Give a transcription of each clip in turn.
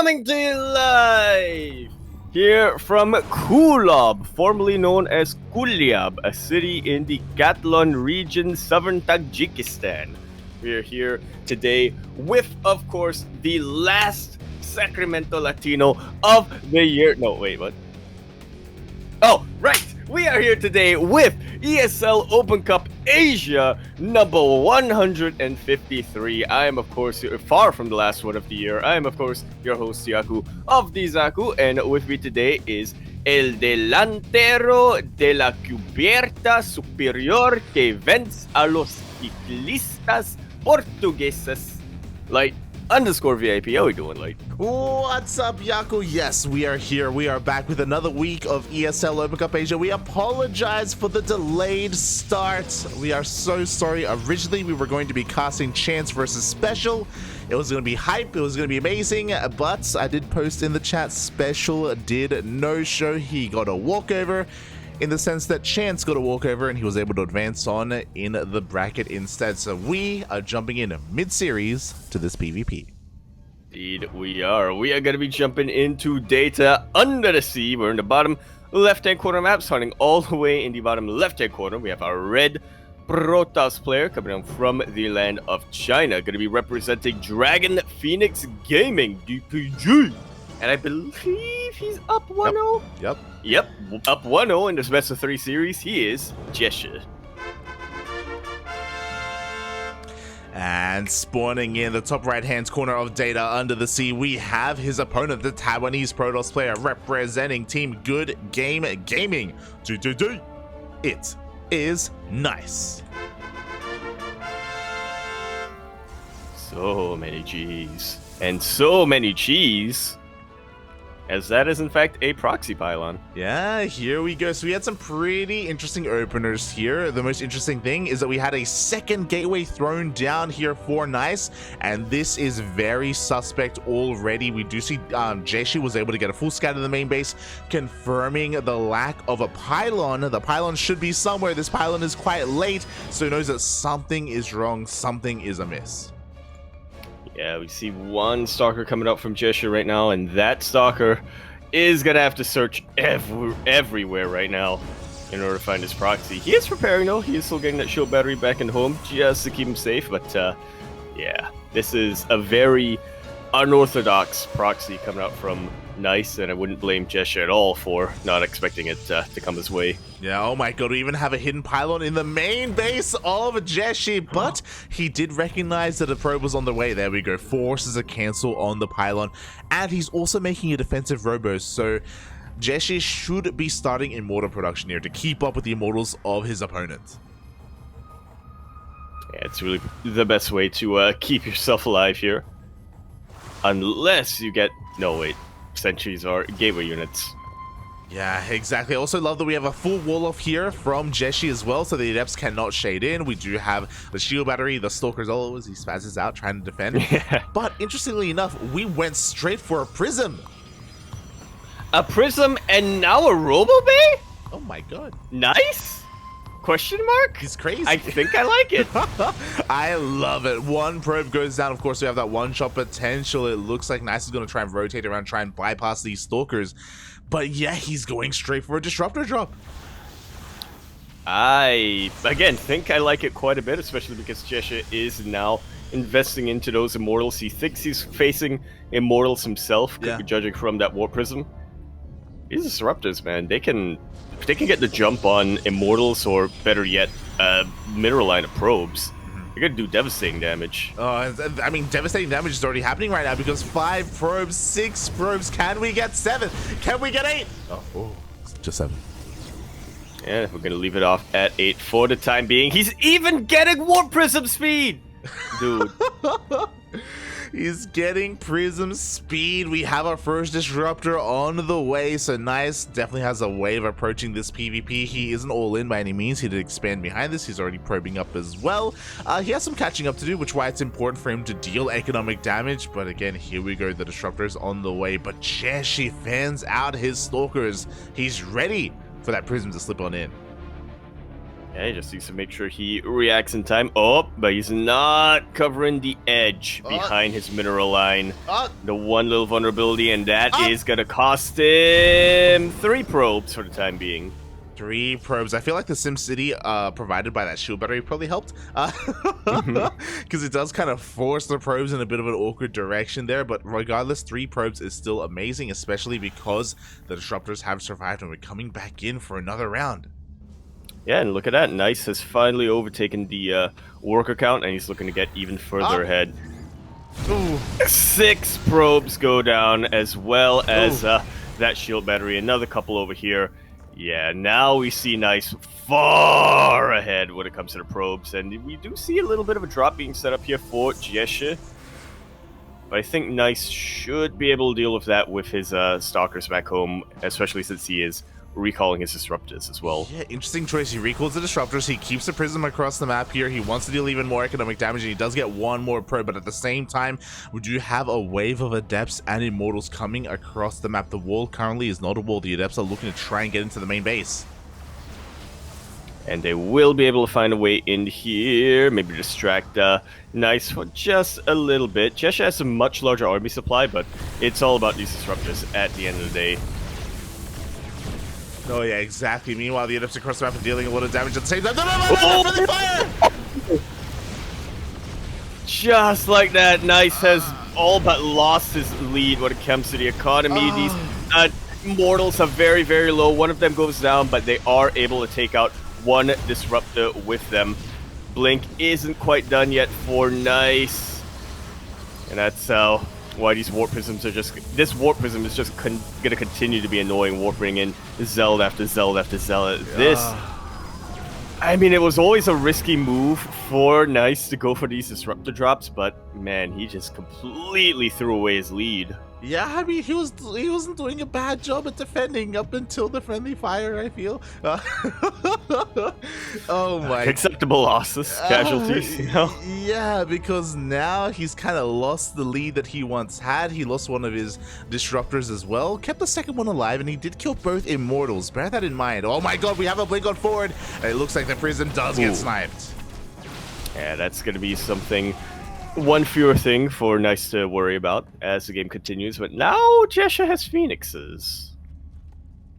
Coming to you live here from Kulob, formerly known as Kuliab, a city in the Katlon region, southern Tajikistan. We are here today with, of course, the last Sacramento Latino of the year. No, wait, what? Oh, right! We are here today with ESL Open Cup Asia number 153. I am, of course, far from the last one of the year. I am, of course, your host, Yaku of JieShi, and with me today is el delantero de la cubierta superior que vence a los ciclistas portugueses. Light _ VIP. How we doing, Light? What's up, Yaku? Yes, we are here. We are back with another week of ESL Open Cup Asia. We apologize for the delayed start. We are so sorry. Originally, we were going to be casting Chance versus Special. It was going to be hype. It was going to be amazing. But I did post in the chat, Special did no show. He got a walkover, in the sense that Chance got a walkover and he was able to advance on in the bracket instead. So we are jumping in mid-series to this PvP. Indeed, we are. We are going to be jumping into data under the sea. We're in the bottom left-hand corner map, starting all the way in the bottom left-hand corner. We have our red Protoss player coming in from the land of China, going to be representing Dragon Phoenix Gaming, DPG. And I believe he's up 1-0. Yep, up 1-0 in this best of 3 series. He is JieShi. And spawning in the top right-hand corner of data under the sea, we have his opponent, the Taiwanese Protoss player representing Team Good Game Gaming. It is nice. So many G's. And so many G's, as that is in fact a proxy pylon. Yeah, here we go. So we had some pretty interesting openers here. The most interesting thing is that we had a second gateway thrown down here for Nice, and this is very suspect already. We do see JieShi was able to get a full scan of the main base, confirming the lack of a pylon. The pylon should be somewhere. This pylon is quite late, so he knows that something is wrong, something is amiss. Yeah, we see one stalker coming up from JieShi right now, and that stalker is going to have to search everywhere right now in order to find his proxy. He is preparing though. He is still getting that shield battery back in home just to keep him safe, but yeah, this is a very unorthodox proxy coming out from Nice, and I wouldn't blame JieShi at all for not expecting it to come his way. Yeah, oh my god, we even have a hidden pylon in the main base of JieShi, but he did recognize that a probe was on the way. There we go, forces a cancel on the pylon, and he's also making a defensive robo, so JieShi should be starting Immortal production here to keep up with the Immortals of his opponent. Yeah, it's really the best way to keep yourself alive here. Unless you get... no, wait. Sentries or gateway units. Yeah, exactly. I also love that we have a full wall off here from JieShi as well, so the adepts cannot shade in. We do have the shield battery, the stalkers always, he spazzes out trying to defend. Yeah. But interestingly enough, we went straight for a prism. A prism and now a robo bay? Oh my god. Nice? Question mark? He's crazy. I think I like it. I love it. One probe goes down. Of course, we have that one-shot potential. It looks like Nice is going to try and rotate around, try and bypass these stalkers. But yeah, he's going straight for a disruptor drop. I, again, think I like it quite a bit, especially because JieShi is now investing into those Immortals. He thinks he's facing Immortals himself, judging from that War Prism. These disruptors, man, they can get the jump on Immortals, or better yet, mineral line of probes. They're gonna do devastating damage. I mean, devastating damage is already happening right now because 5 probes, 6 probes. Can we get 7? Can we get 8? Oh, just 7. Yeah, we're gonna leave it off at 8 for the time being. He's even getting War Prism speed, dude. He's getting prism speed. We have our first disruptor on the way, so Nice definitely has a way of approaching this PvP. He isn't all in by any means. He did expand behind this. He's already probing up as well. He has some catching up to do, which is why it's important for him to deal economic damage. But again, here we go. The disruptor's on the way, but JieShi fans out his stalkers. He's ready for that prism to slip on in. Yeah, he just needs to make sure he reacts in time. Oh, but he's not covering the edge behind his mineral line. The one little vulnerability, and that is going to cost him 3 probes for the time being. 3 probes. I feel like the SimCity provided by that shield battery probably helped. Because it does kind of force the probes in a bit of an awkward direction there. But regardless, 3 probes is still amazing, especially because the disruptors have survived and we're coming back in for another round. Yeah, and look at that. Nice has finally overtaken the worker count, and he's looking to get even further ahead. Ooh. 6 probes go down, as well as that shield battery. Another couple over here. Yeah, now we see Nice far ahead when it comes to the probes, and we do see a little bit of a drop being set up here for JieShi. But I think Nice should be able to deal with that with his stalkers back home, especially since he is recalling his disruptors as well. Yeah, interesting choice. He recalls the disruptors, he keeps the prism across the map here, he wants to deal even more economic damage, and he does get 1 more probe, but at the same time, we do have a wave of adepts and immortals coming across the map. The wall currently is not a wall. The adepts are looking to try and get into the main base. And they will be able to find a way in here, maybe distract Nice for just a little bit. JieShi has a much larger army supply, but it's all about these disruptors at the end of the day. Oh yeah, exactly. Meanwhile, the adepts across the map are dealing a lot of damage at the same time. No, friendly fire! Just like that, Nice has all but lost his lead when it comes to the economy. These mortals are very, very low. One of them goes down, but they are able to take out 1 disruptor with them. Blink isn't quite done yet for Nice. And that's why these warp prisms are just... This warp prism is just going to continue to be annoying, warping in Zeld after Zeld after Zeld. This... I mean, it was always a risky move for Nice to go for these disruptor drops, but man, he just completely threw away his lead. Yeah, I mean, he wasn't doing a bad job at defending up until the friendly fire, I feel. Oh my... Acceptable losses, casualties, you know? Yeah, because now he's kind of lost the lead that he once had. He lost one of his disruptors as well, kept the second one alive, and he did kill both immortals. Bear that in mind. Oh my god, we have a blink on forward, and it looks like the prism does get sniped. Yeah, that's going to be something... One fewer thing for Nice to worry about as the game continues, but now JieShi has Phoenixes.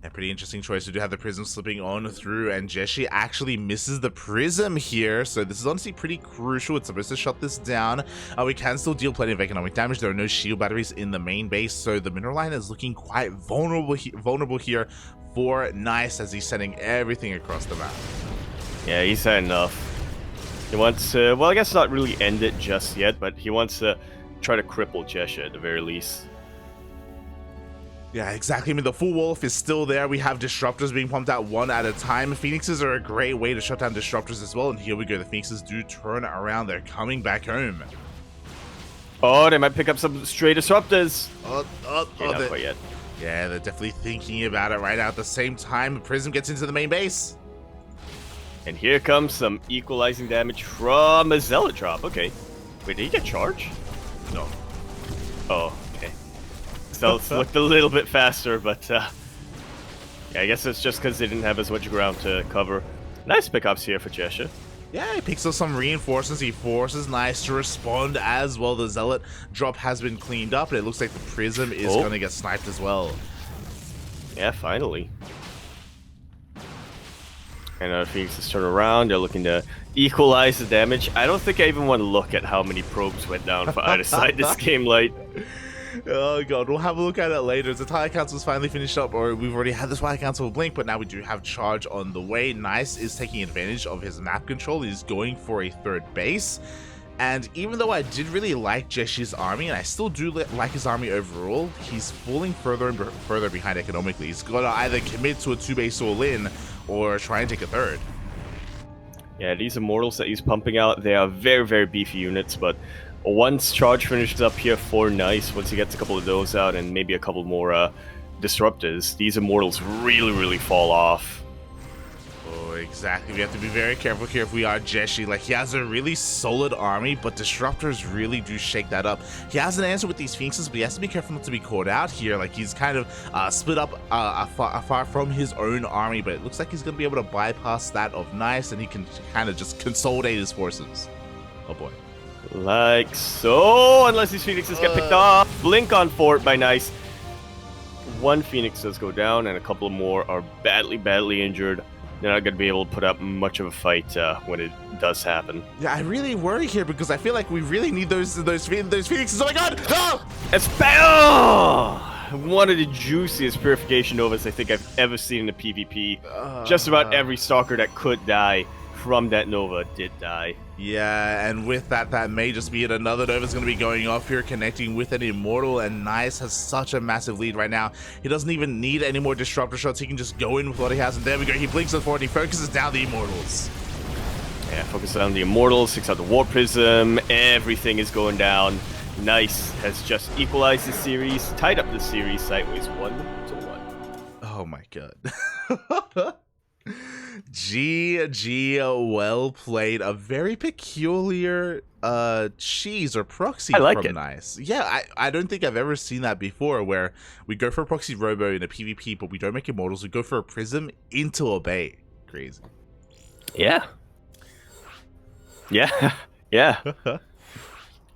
A pretty interesting choice. We do have the prism slipping on through, and JieShi actually misses the prism here, so this is honestly pretty crucial. It's supposed to shut this down. We can still deal plenty of economic damage. There are no shield batteries in the main base, so the mineral line is looking quite vulnerable here for Nice as he's sending everything across the map. Yeah, he's had enough. He wants to, well, I guess not really end it just yet, but he wants to try to cripple JieShi at the very least. Yeah, exactly. I mean, the full wolf is still there. We have disruptors being pumped out 1 at a time. Phoenixes are a great way to shut down disruptors as well. And here we go. The Phoenixes do turn around. They're coming back home. Oh, they might pick up some stray disruptors. Not quite yet. Yeah, they're definitely thinking about it right now. At the same time, Prism gets into the main base. And here comes some equalizing damage from a Zealot drop. Okay. Wait, did he get charged? No. Oh, okay. Zealots looked a little bit faster, but yeah, I guess it's just because they didn't have as much ground to cover. Nice pickups here for JieShi. Yeah, he picks up some reinforcements. He forces Nice to respond as well. The Zealot drop has been cleaned up, and it looks like the Prism is going to get sniped as well. Yeah, finally. And Phoenixes turn around. They're looking to equalize the damage. I don't think I even want to look at how many probes went down for either side this game light. Oh god, we'll have a look at it later. The Tire Council's finally finished up, or we've already had this Tire Council Blink, but now we do have Charge on the way. Nice is taking advantage of his map control. He's going for a 3rd base. And even though I did really like JieShi's army, and I still do like his army overall, he's falling further and further behind economically. He's got to either commit to a 2-base all-in, or try and take a 3rd. Yeah, these Immortals that he's pumping out, they are very, very beefy units, but once Charge finishes up here for Nice, once he gets a couple of those out and maybe a couple more Disruptors, these Immortals really, really fall off. Oh Exactly. We have to be very careful here if we are JieShi. Like, he has a really solid army, but disruptors really do shake that up. He has an answer with these Phoenixes, but he has to be careful not to be caught out here. Like, he's kind of split up afar from his own army, but it looks like he's going to be able to bypass that of Nice, and he can kind of just consolidate his forces. Oh boy. Like so, unless these Phoenixes get picked off. Blink on fort by Nice. One Phoenix does go down, and a couple more are badly injured. They're not going to be able to put up much of a fight when it does happen. Yeah, I really worry here because I feel like we really need those Phoenixes. Oh my god! Oh! One of the juiciest Purification Novas I think I've ever seen in a PvP. Just about every stalker that could die from that Nova did die. Yeah, and with that, that may just be it. Another Nova's going to be going off here, connecting with an Immortal, and Nice has such a massive lead right now. He doesn't even need any more Disruptor shots. He can just go in with what he has, and there we go. He blinks it forward, he focuses down the Immortals. Yeah, focus on the Immortals, takes out the War Prism, everything is going down. Nice has just equalized the series, tied up the series sideways 1-1. Oh my god. GG, well played. A very peculiar cheese or proxy from Nice. Yeah, I don't think I've ever seen that before, where we go for a proxy robo in a PvP, but we don't make Immortals. We go for a Prism into a Bay. Crazy. Yeah. Yeah.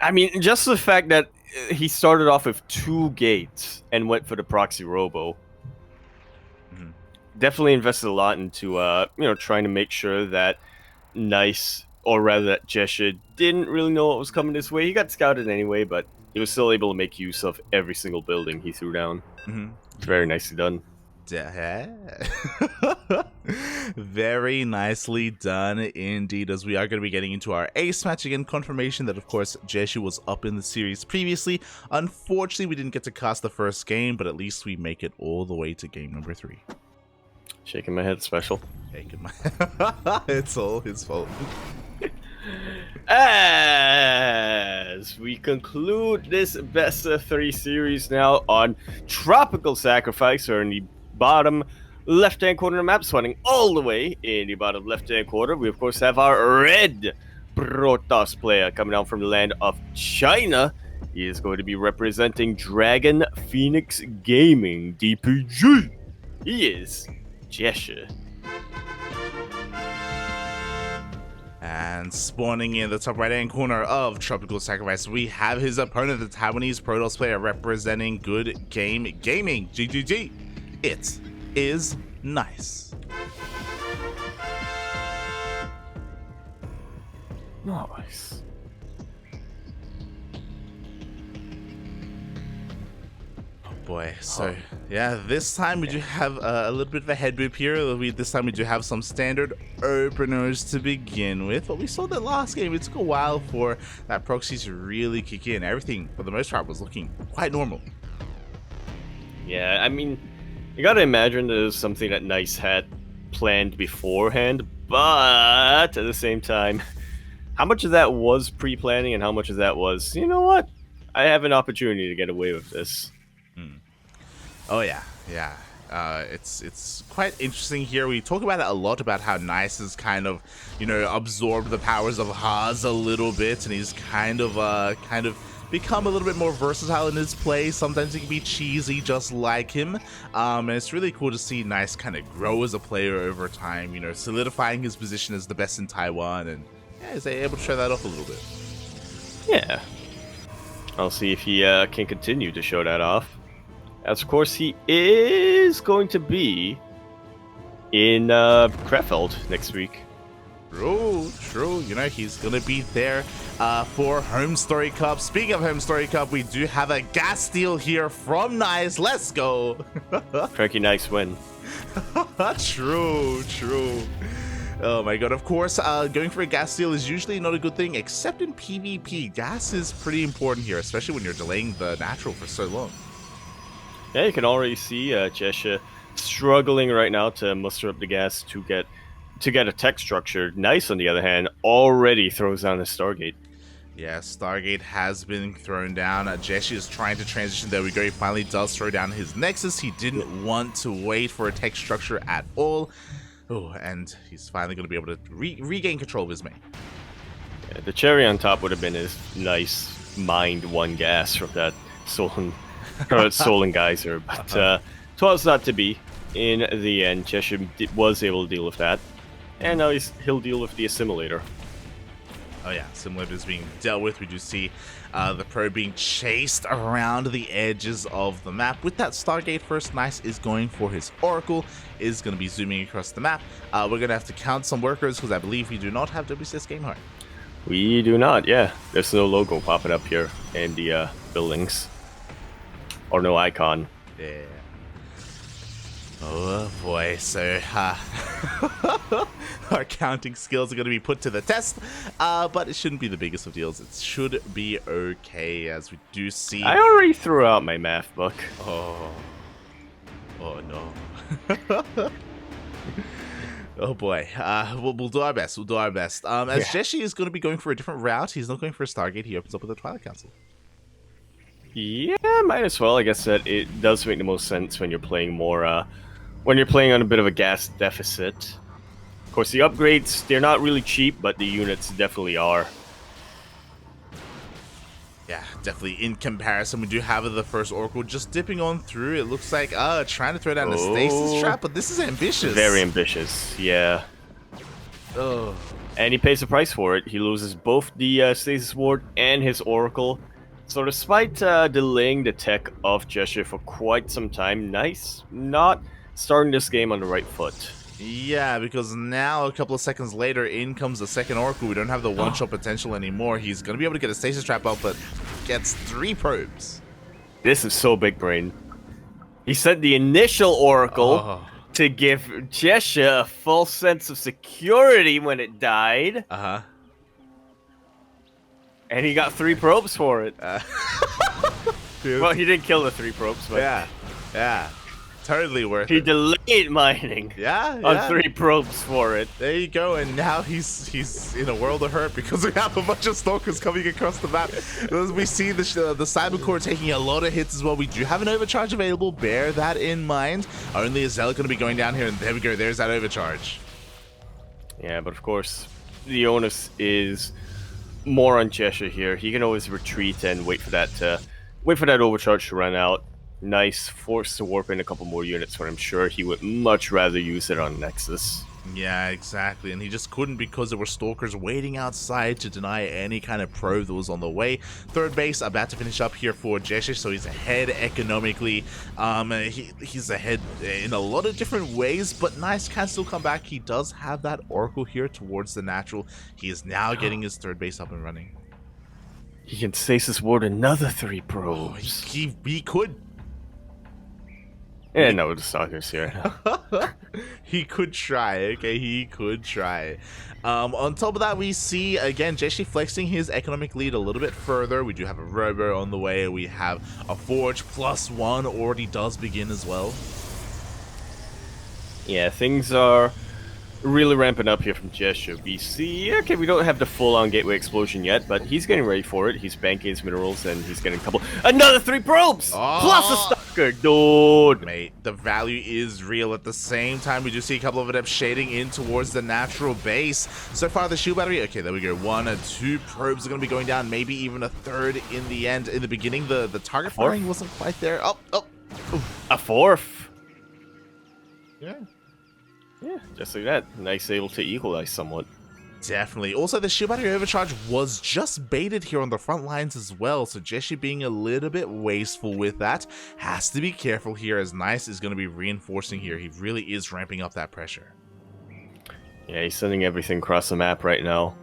I mean, just the fact that he started off with 2 gates and went for the proxy robo. Definitely invested a lot into, trying to make sure that Nice, or rather that JieShi, didn't really know what was coming this way. He got scouted anyway, but he was still able to make use of every single building he threw down. Very nicely done. Very nicely done indeed, as we are going to be getting into our ace match again. Confirmation that, of course, JieShi was up in the series previously. Unfortunately, we didn't get to cast the first game, but at least we make it all the way to game number 3. Shaking my head special. Shaking my it's all his fault. As we conclude this best of 3 series now on Tropical Sacrifice, or in the bottom left-hand corner of the map, swinging all the way in the bottom left-hand corner, we of course have our red Protoss player coming down from the land of China. He is going to be representing Dragon Phoenix Gaming, DPG. He is JieShi. And spawning in the top right-hand corner of Tropical Sacrifice, we have his opponent, the Taiwanese Protoss player representing Good Game Gaming, GGG. It is Nice. Nice. Boy, so yeah, this time we do have a little bit of a head boop here. This time we do have some standard openers to begin with, but we saw that last game it took a while for that proxy to really kick in. Everything for the most part was looking quite normal. Yeah, I mean, you gotta imagine there's something that Nice had planned beforehand, but at the same time, how much of that was pre-planning and how much of that was, you know what, I have an opportunity to get away with this. Oh yeah. It's quite interesting here. We talk about it a lot about how Nice has kind of, absorbed the powers of Haas a little bit, and he's kind of become a little bit more versatile in his play. Sometimes he can be cheesy just like him, and it's really cool to see Nice kind of grow as a player over time, solidifying his position as the best in Taiwan, and yeah, he's able to show that off a little bit. Yeah, I'll see if he can continue to show that off. As of course he is going to be in Krefeld next week. True. He's gonna be there for Home Story Cup. Speaking of Home Story Cup, we do have a gas steal here from Nice. Let's go. CranKy Nice win. True. Oh my god, of course, going for a gas steal is usually not a good thing, except in PvP. Gas is pretty important here, especially when you're delaying the natural for so long. Yeah, you can already see JieShi struggling right now to muster up the gas to get a tech structure. Nice, on the other hand, already throws down his Stargate. Yeah, Stargate has been thrown down. JieShi is trying to transition. There we go. He finally does throw down his Nexus. He didn't want to wait for a tech structure at all. Oh, and he's finally going to be able to regain control of his main. Yeah, the cherry on top would have been his nice mined one gas from that Solen geyser, but twas not to be. In the end, JieShi was able to deal with that, and now he'll deal with the assimilator. Oh yeah, assimilator is being dealt with. We do see the probe being chased around the edges of the map. With that Stargate first, Nice is going for his Oracle, is going to be zooming across the map. We're going to have to count some workers because I believe we do not have WCS Game Heart. We do not, yeah. There's no logo popping up here in the buildings. Or no icon. Yeah. Oh boy, so our counting skills are going to be put to the test, but it shouldn't be the biggest of deals. It should be okay, as we do see... I already threw out my math book. Oh no. Oh boy, we'll do our best, as JieShi is going to be going for a different route. He's not going for a Stargate, he opens up with a Twilight Council. Yeah, might as well. I guess that it does make the most sense when you're playing more, when you're playing on a bit of a gas deficit. Of course, the upgrades, they're not really cheap, but the units definitely are. Yeah, definitely in comparison. We do have the first Oracle just dipping on through. It looks like, trying to throw down a stasis trap, but this is ambitious. Very ambitious, yeah. Oh. And he pays the price for it. He loses both the stasis ward and his Oracle. So despite delaying the tech of JieShi for quite some time, Nice not starting this game on the right foot. Yeah, because now a couple of seconds later, in comes the second Oracle. We don't have the one-shot potential anymore. He's going to be able to get a stasis trap out, but gets 3 probes. This is so big brain. He sent the initial Oracle to give JieShi a false sense of security when it died. Uh-huh. And he got 3 probes for it. Well, he didn't kill the 3 probes, but... Yeah. Totally worth it. He delayed mining on 3 probes for it. There you go, and now he's in a world of hurt because we have a bunch of stalkers coming across the map. As we see the Cyber Core taking a lot of hits as well. We do have an overcharge available, bear that in mind. Only a Zealot going to be going down here, and there we go, there's that overcharge. Yeah, but of course, the onus is more on JieShi here. He can always retreat and wait for that overcharge to run out. Nice, forced to warp in a couple more units when I'm sure he would much rather use it on Nexus. Yeah, exactly, and he just couldn't because there were stalkers waiting outside to deny any kind of probe that was on the way. Third base about to finish up here for JieShi, so he's ahead economically. He's ahead in a lot of different ways, but Nice can still come back. He does have that Oracle here towards the natural. He is now getting his third base up and running. He can stasis ward another 3 probes. He could. Yeah, no, the stalkers here. He could try, okay? He could try. On top of that, we see, again, JieShi flexing his economic lead a little bit further. We do have a Robo on the way. We have a Forge +1 already does begin as well. Yeah, things are really ramping up here from JieShi. We see, okay, we don't have the full-on gateway explosion yet, but he's getting ready for it. He's banking his minerals, and he's getting another 3 probes! Plus a stalker, dude! Mate, the value is real. At the same time, we do see a couple of adepts shading in towards the natural base. So far, the shield battery, okay, there we go. 1 and 2 probes are going to be going down, maybe even a 3rd in the end. In the beginning, the target firing wasn't quite there. Oh. A 4th! Yeah, just like that. Nice, able to equalize somewhat. Definitely. Also, the shield battery overcharge was just baited here on the front lines as well, so JieShi being a little bit wasteful with that. Has to be careful here, as Nice is going to be reinforcing here. He really is ramping up that pressure. Yeah, he's sending everything across the map right now.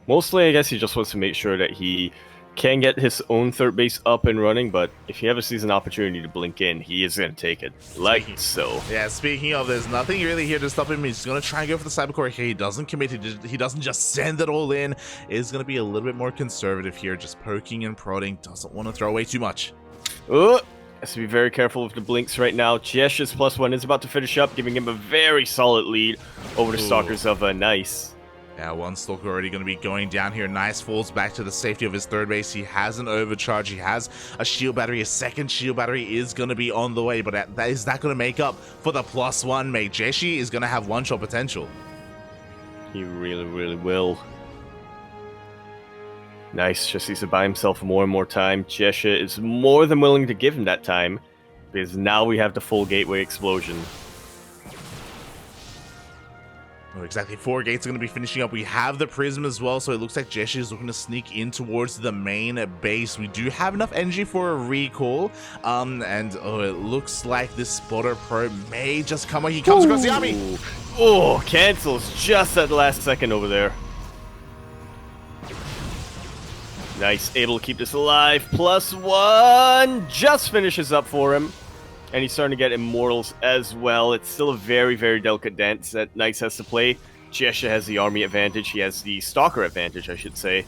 Mostly, I guess he just wants to make sure that he can get his own third base up and running, but if he ever sees an opportunity to blink in, he is going to take it. Like so. Yeah, speaking of, there's nothing really here to stop him. He's going to try and go for the Cybercore here. He doesn't commit. He doesn't just send it all in. Is going to be a little bit more conservative here, just poking and prodding. Doesn't want to throw away too much. Oh, has to be very careful with the blinks right now. JieShi's +1 is about to finish up, giving him a very solid lead over the Stalkers of Nice. Yeah, one Stalker already going to be going down here. Nice, falls back to the safety of his third base. He has an overcharge. He has a shield battery. A second shield battery is going to be on the way, but is that going to make up for the +1, mate? JieShi is going to have one-shot potential. He really, really will. Nice, just needs to buy himself more and more time. JieShi is more than willing to give him that time, because now we have the full gateway explosion. Oh, exactly. 4 gates are going to be finishing up. We have the prism as well, so it looks like JieShi is looking to sneak in towards the main base. We do have enough energy for a recall, and oh, it looks like this spotter probe may just come. He comes across the army. Oh, cancels just at the last second over there. Nice, able to keep this alive. +1 just finishes up for him. And he's starting to get immortals as well. It's still a very, very delicate dance that Nice has to play. JieShi has the army advantage. He has the stalker advantage, I should say.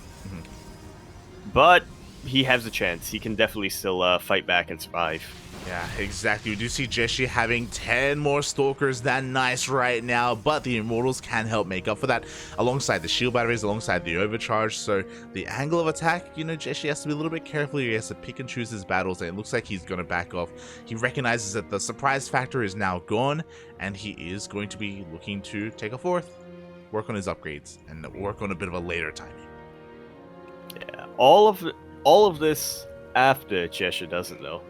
But he has a chance. He can definitely still fight back and survive. Yeah, exactly. We do see JieShi having 10 more stalkers than Nice right now, but the immortals can help make up for that alongside the shield batteries, alongside the overcharge. So the angle of attack, you know, JieShi has to be a little bit careful. He has to pick and choose his battles, and it looks like he's going to back off. He recognizes that the surprise factor is now gone, and he is going to be looking to take a fourth, work on his upgrades, and work on a bit of a later timing. Yeah, all of this after JieShi doesn't know.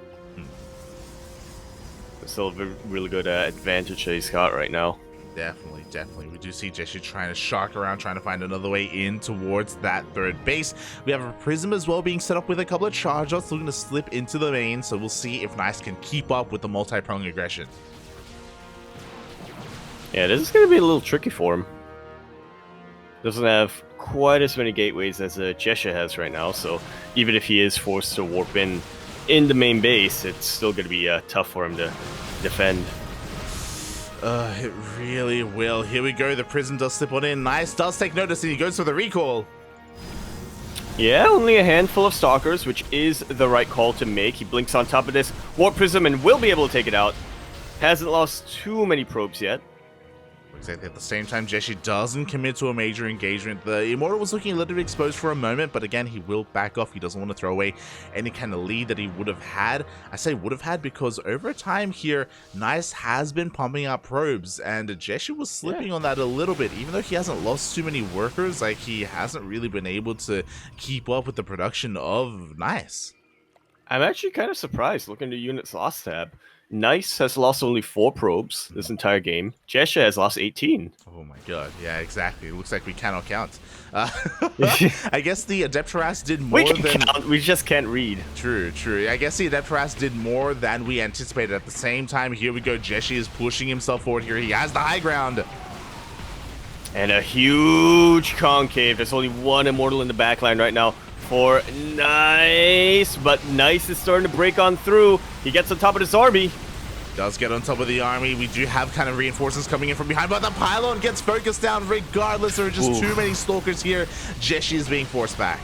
Still a really good advantage that he's got right now. Definitely, definitely. We do see JieShi trying to shark around, trying to find another way in towards that third base. We have a prism as well being set up with a couple of charge outs looking to slip into the main, so we'll see if Nice can keep up with the multi-prong aggression. Yeah, this is going to be a little tricky for him. Doesn't have quite as many gateways as JieShi has right now, so even if he is forced to warp in the main base, it's still going to be tough for him to defend. It really will. Here we go. The prism does slip on in. Nice does take notice, and he goes for the recall. Yeah, only a handful of stalkers, which is the right call to make. He blinks on top of this warp prism and will be able to take it out. Hasn't lost too many probes yet. Exactly. At the same time, JieShi doesn't commit to a major engagement. The Immortal was looking a little bit exposed for a moment, but again, he will back off. He doesn't want to throw away any kind of lead that he would have had. I say would have had because over time here, Nice has been pumping out probes, and JieShi was slipping on that a little bit. Even though he hasn't lost too many workers, like he hasn't really been able to keep up with the production of Nice. I'm actually kind of surprised looking at the units lost tab. Nice has lost only 4 probes this entire game. JieShi has lost 18. Oh my god, yeah, exactly. It looks like we cannot count. I guess the Adeptoras did more than... count, we just can't read. True, true. I guess the Adeptoras did more than we anticipated. At the same time, here we go. JieShi is pushing himself forward here. He has the high ground. And a huge concave. There's only one Immortal in the backline right now for Nice, but Nice is starting to break on through. He gets on top of this army. Does get on top of the army. We do have kind of reinforcements coming in from behind, but the pylon gets focused down regardless. There are just too many stalkers here. JieShi is being forced back.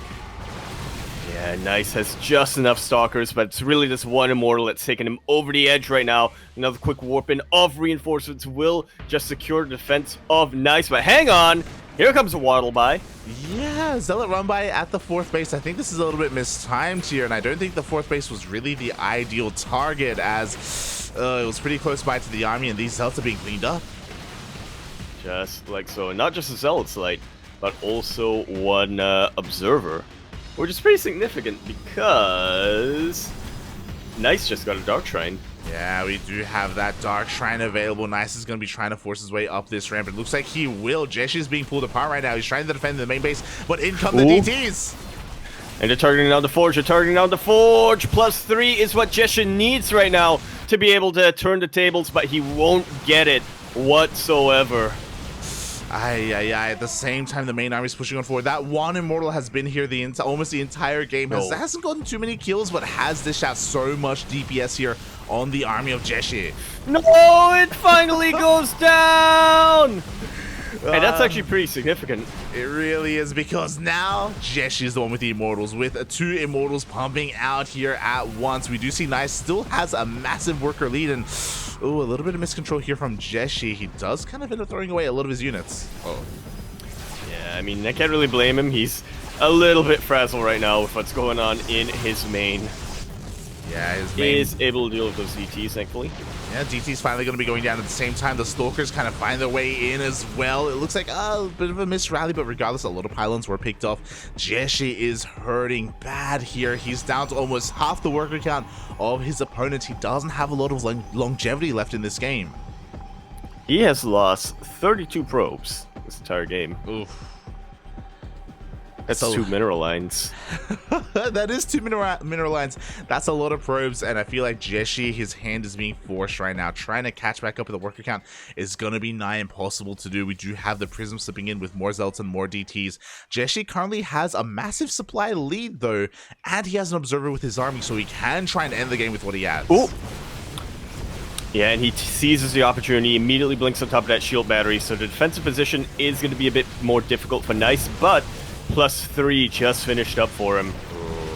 Yeah, Nice has just enough stalkers, but it's really this one Immortal that's taking him over the edge right now. Another quick warp in of reinforcements will just secure the defense of Nice, but hang on. Here comes a waddle by. Yeah, Zealot run by at the 4th base. I think this is a little bit mistimed here, and I don't think the 4th base was really the ideal target, as it was pretty close by to the army, and these Zealots are being cleaned up. Just like so. Not just a Zealot's Light, but also one Observer, which is pretty significant because Nice just got a Dark Shrine. Yeah, we do have that Dark Shrine available. Nice is going to be trying to force his way up this ramp. It looks like he will. JieShi is being pulled apart right now. He's trying to defend the main base, but in come the DTs. And they're targeting down the Forge. They're targeting down the Forge. +3 is what JieShi needs right now to be able to turn the tables, but he won't get it whatsoever. At the same time, the main army is pushing on forward. That one Immortal has been here almost the entire game. Hasn't gotten too many kills, but has dished out so much DPS here on the army of JieShi. No, it finally goes down! And that's actually pretty significant. It really is, because now JieShi is the one with the Immortals, with 2 Immortals pumping out here at once. We do see Nice still has a massive worker lead, and a little bit of miscontrol here from JieShi. He does kind of end up throwing away a lot of his units. Yeah, I mean, I can't really blame him. He's a little bit frazzled right now with what's going on in his main. Yeah, his He main is able to deal with those DTs, thankfully. Yeah, DT's finally going to be going down at the same time. The Stalkers kind of find their way in as well. It looks like a bit of a missed rally, but regardless, a lot of pylons were picked off. JieShi is hurting bad here. He's down to almost half the worker count of his opponent. He doesn't have a lot of longevity left in this game. He has lost 32 probes this entire game. Oof. That's 2 mineral lines. That is 2 mineral lines. That's a lot of probes, and I feel like JieShi, his hand is being forced right now. Trying to catch back up with the worker count is going to be nigh impossible to do. We do have the Prism slipping in with more Zealots and more DTs. JieShi currently has a massive supply lead, though, and he has an Observer with his army, so he can try and end the game with what he has. Ooh. Yeah, and he seizes the opportunity, immediately blinks on top of that shield battery, so the defensive position is going to be a bit more difficult for Nice, but +3 just finished up for him.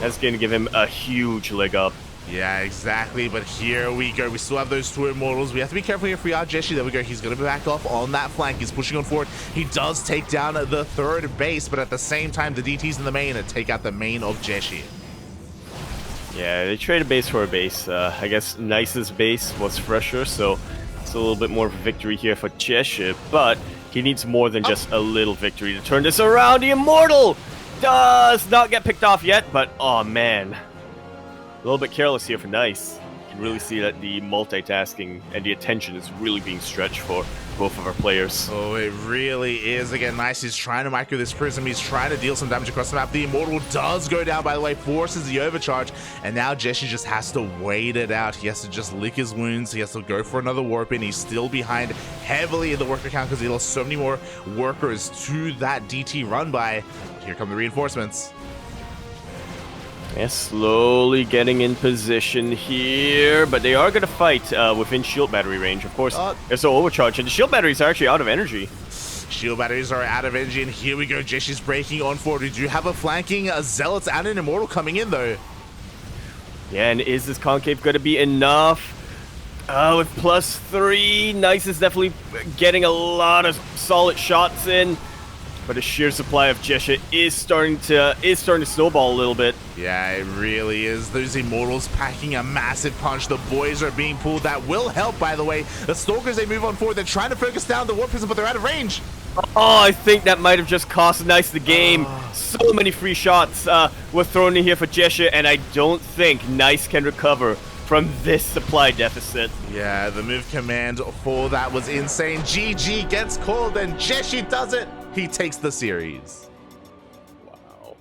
That's going to give him a huge leg up. Yeah, exactly, but here we go. We still have those 2 Immortals. We have to be careful here for our JieShi. There we go. He's going to be back off on that flank. He's pushing on forward. He does take down the 3rd base, but at the same time, the DTs in the main take out the main of JieShi. Yeah, they trade a base for a base. I guess Nice's base was fresher, so it's a little bit more of a victory here for JieShi, but he needs more than just a little victory to turn this around. The Immortal does not get picked off yet, but oh man. A little bit careless here for Nice. You can really see that the multitasking and the attention is really being stretched for both of our players. Oh, it really is. Again, Nice is trying to micro this Prism. He's trying to deal some damage across the map. The Immortal does go down, by the way, forces the overcharge, and now JieShi just has to wait it out. He has to just lick his wounds. He has to go for another warp in. He's still behind heavily in the worker count because he lost so many more workers to that DT run by. Here come the reinforcements. Yeah, slowly getting in position here, but they are going to fight within shield battery range, of course. There's no overcharge, and the shield batteries are actually out of energy. Shield batteries are out of energy, and here we go. JieShi's breaking on forward. We do have a flanking Zealots and an Immortal coming in, though. Yeah, and is this concave going to be enough? With +3, Nice is definitely getting a lot of solid shots in. But a sheer supply of JieShi is starting to snowball a little bit. Yeah, it really is. Those Immortals packing a massive punch. The boys are being pulled. That will help, by the way. The Stalkers, they move on forward. They're trying to focus down the Warp Prism, but they're out of range. Oh, I think that might have just cost Nice the game. So many free shots were thrown in here for JieShi, and I don't think Nice can recover from this supply deficit. Yeah, the move command for that was insane. GG gets called, and JieShi does it. He takes the series. Wow.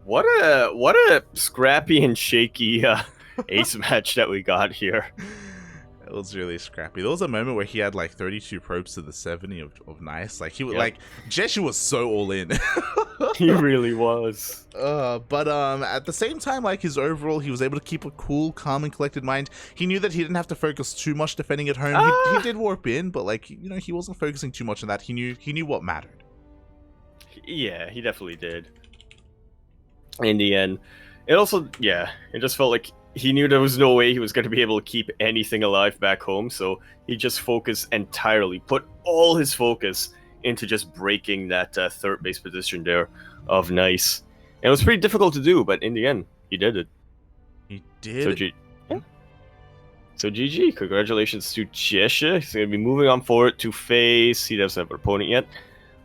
What a scrappy and shaky ace match that we got here. It was really scrappy. There was a moment where he had like 32 probes to the 70 of Nice. Like he was like JieShi was so all in. He really was. But at the same time, like his overall, he was able to keep a cool, calm, and collected mind. He knew that he didn't have to focus too much defending at home. He did warp in, but like he wasn't focusing too much on that. He knew what mattered. Yeah, he definitely did. In the end, it also it just felt like he knew there was no way he was going to be able to keep anything alive back home, so he just focused entirely, put all his focus into just breaking that 3rd base position there of Nice. And it was pretty difficult to do, but in the end, he did it. He did. So GG, congratulations to JieShi. He's going to be moving on forward to face, he doesn't have an opponent yet,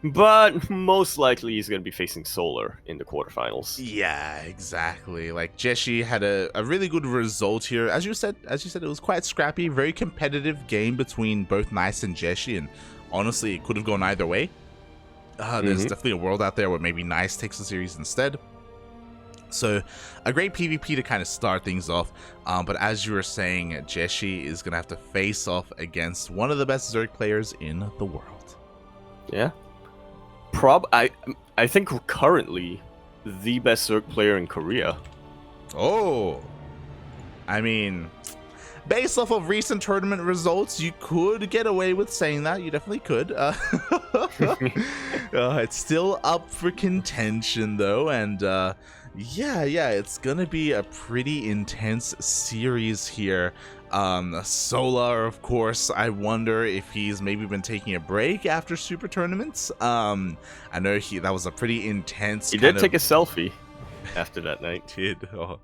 but most likely he's going to be facing Solar in the quarterfinals. Yeah, exactly. Like JieShi had a really good result here. As you said, it was quite scrappy, very competitive game between both Nice and JieShi, and honestly, it could have gone either way. There's definitely a world out there where maybe Nice takes the series instead. So a great PvP to kind of start things off. But as you were saying, JieShi is going to have to face off against one of the best Zerg players in the world. Yeah. I think currently the best Zerg player in Korea. Oh. I mean, based off of recent tournament results, you could get away with saying that. You definitely could. It's still up for contention, though, and Yeah, it's gonna be a pretty intense series here. Solar, of course, I wonder if he's maybe been taking a break after super tournaments. I know that was a pretty intense He kind did take a selfie after that night. did. Oh,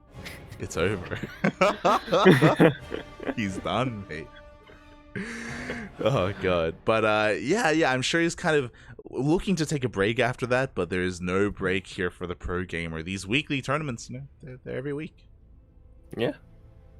it's over. He's done, mate. Oh god. But yeah, I'm sure he's kind of looking to take a break after that, but there is no break here for the pro gamer. These weekly tournaments, they're every week. Yeah,